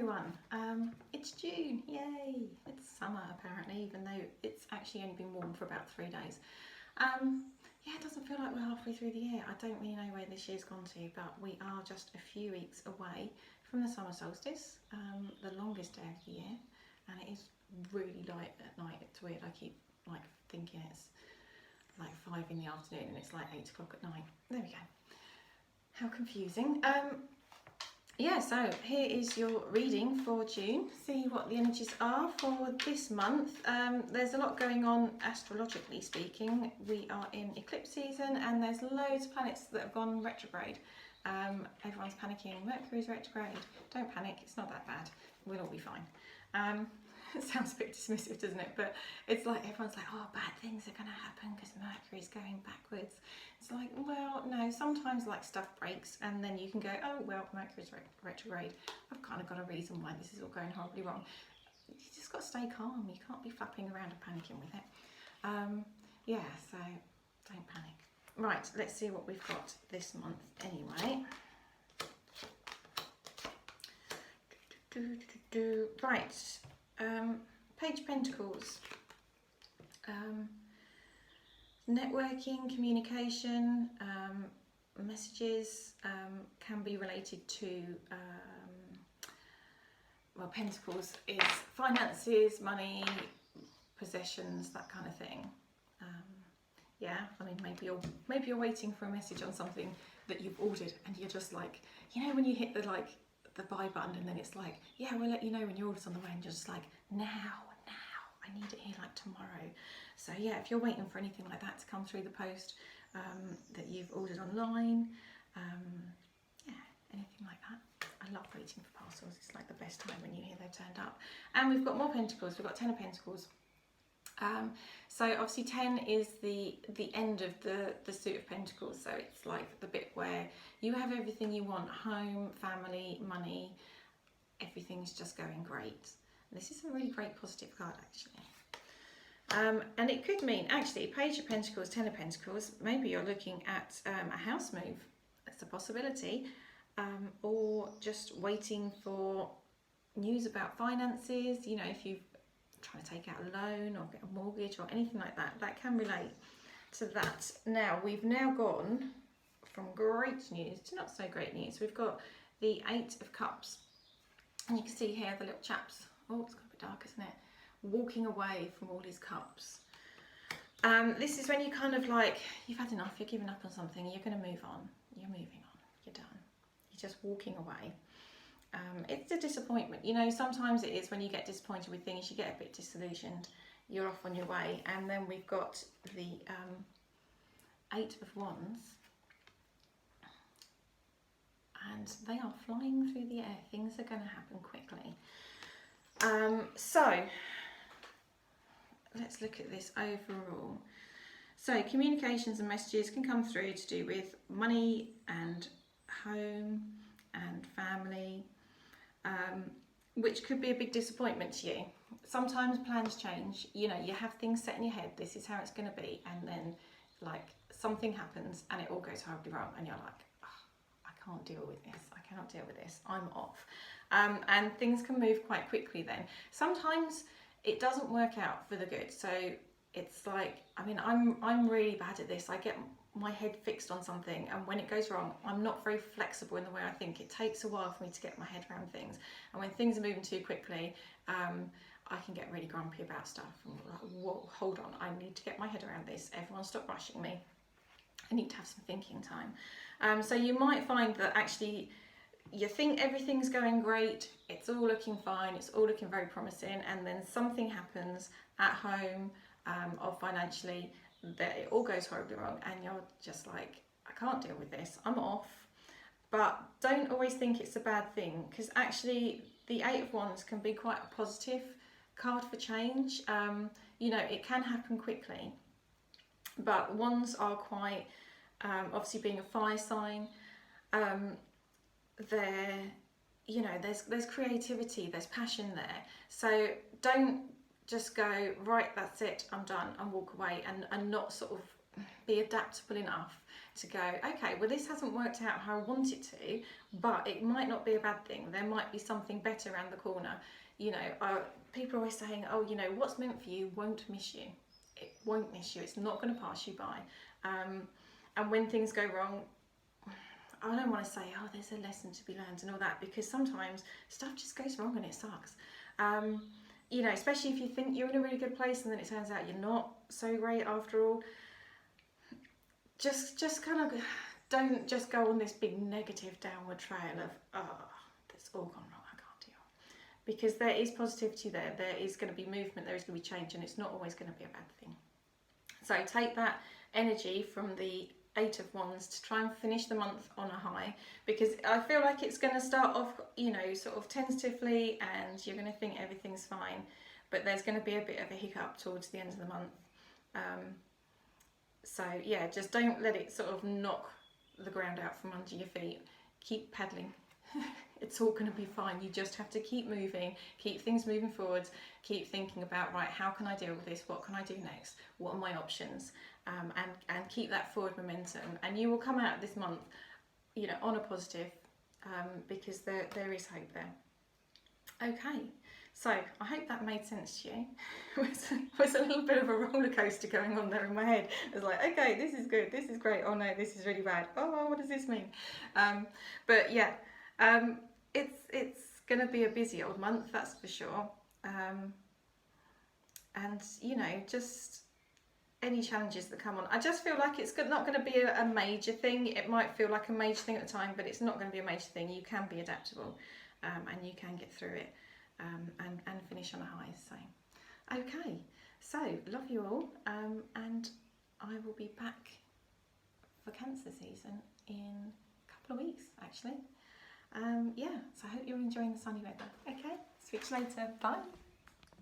everyone. It's June, yay! It's summer apparently, even though it's actually only been warm for about 3 days. Yeah, it doesn't feel like we're halfway through the year. I don't really know where this year's gone to, but we are just a few weeks away from the summer solstice, the longest day of the year, and it is really light at night. It's weird, I keep like thinking it's like 5 in the afternoon and it's like 8 o'clock at night. There we go. How confusing. Yeah, so here is your reading for June. See what the energies are for this month. There's a lot going on astrologically speaking. We are in eclipse season and there's loads of planets that have gone retrograde. Everyone's panicking. Mercury's retrograde. Don't panic, it's not that bad. We'll all be fine. It sounds a bit dismissive, doesn't it? But it's like everyone's like, oh, bad things are going to happen because Mercury's going backwards. It's like, well, no, sometimes like stuff breaks and then you can go, oh, well, Mercury's retrograde. I've kind of got a reason why this is all going horribly wrong. You just got to stay calm. You can't be flapping around and panicking with it. Yeah, so don't panic. Right, let's see what we've got this month anyway. Right. Page of Pentacles, networking, communication, messages can be related to, well, Pentacles is finances, money, possessions, that kind of thing. Yeah, I mean, maybe you're waiting for a message on something that you've ordered and you're just like, you know, when you hit the buy button and then it's like, yeah, we'll let you know when your order's on the way, and you're just like, now, I need it here like tomorrow. So yeah, if you're waiting for anything like that to come through the post that you've ordered online, yeah, anything like that. I love waiting for parcels. It's like the best time when you hear they've turned up. And we've got more Pentacles. We've got 10 of Pentacles. So obviously 10 is the end of the suit of Pentacles, so it's like the bit where you have everything you want: home, family, money, everything's just going great. And this is a really great positive card actually. And it could mean, actually, Page of Pentacles, 10 of Pentacles, maybe you're looking at a house move. That's a possibility. Or just waiting for news about finances. You know, if you've trying to take out a loan or get a mortgage or anything like that, that can relate to that. Now, we've now gone from great news to not so great news. We've got the 8 of Cups, and you can see here the little chaps, oh, it's got a bit dark, isn't it, walking away from all his cups. This is when you kind of like, you've had enough, you're giving up on something, you're going to move on, you're moving on, you're done, you're just walking away. It's a disappointment, you know, sometimes it is when you get disappointed with things, you get a bit disillusioned, you're off on your way. And then we've got the 8 of Wands, and they are flying through the air. Things are going to happen quickly. So let's look at this overall. So communications and messages can come through to do with money and home and family, which could be a big disappointment to you. Sometimes plans change, you know, you have things set in your head, this is how it's going to be, and then like something happens and it all goes horribly wrong and you're like, oh, I can't deal with this, I cannot deal with this, I'm off. And things can move quite quickly then. Sometimes it doesn't work out for the good, so it's like, I mean, I'm really bad at this. I get my head fixed on something, and when it goes wrong, I'm not very flexible in the way I think. It takes a while for me to get my head around things, and when things are moving too quickly, I can get really grumpy about stuff and like, whoa, hold on, I need to get my head around this, everyone stop rushing me, I need to have some thinking time. So you might find that actually you think everything's going great, it's all looking fine, it's all looking very promising, and then something happens at home or financially that it all goes horribly wrong, and you're just like, I can't deal with this, I'm off. But don't always think it's a bad thing, because actually the 8 of Wands can be quite a positive card for change. You know, it can happen quickly, but Wands are quite, obviously being a fire sign, there, you know, there's creativity, there's passion there. So don't just go, right, that's it, I'm done, and walk away, and not sort of be adaptable enough to go, okay, well, this hasn't worked out how I want it to, but it might not be a bad thing. There might be something better around the corner. You know, people are always saying, oh, you know, what's meant for you won't miss you. It won't miss you. It's not going to pass you by. And when things go wrong, I don't want to say, oh, there's a lesson to be learned and all that, because sometimes stuff just goes wrong and it sucks. You know, especially if you think you're in a really good place and then it turns out you're not so great after all. Just kind of don't just go on this big negative downward trail of, oh, that's all gone wrong, I can't deal. Because there is positivity there. There is going to be movement, there is going to be change, and it's not always going to be a bad thing. So take that energy from the Eight of Wands to try and finish the month on a high, because I feel like it's going to start off, you know, sort of tentatively, and you're going to think everything's fine, but there's going to be a bit of a hiccup towards the end of the month. So yeah, just don't let it sort of knock the ground out from under your feet. Keep paddling. It's all going to be fine. You just have to keep moving, keep things moving forwards, keep thinking about, right, how can I deal with this? What can I do next? What are my options? And keep that forward momentum. And you will come out of this month, you know, on a positive, because there is hope there. Okay, so I hope that made sense to you. It was a little bit of a roller coaster going on there in my head. I was like, okay, this is good, this is great. Oh no, this is really bad. Oh, what does this mean? But yeah. It's going to be a busy old month, that's for sure. And, you know, just any challenges that come on. I just feel like it's not going to be a major thing. It might feel like a major thing at the time, but it's not going to be a major thing. You can be adaptable, and you can get through it, and finish on a high. So, okay. So, love you all, and I will be back for Cancer season in a couple of weeks, actually. Yeah, so I hope you're enjoying the sunny weather. Okay, switch later. Bye.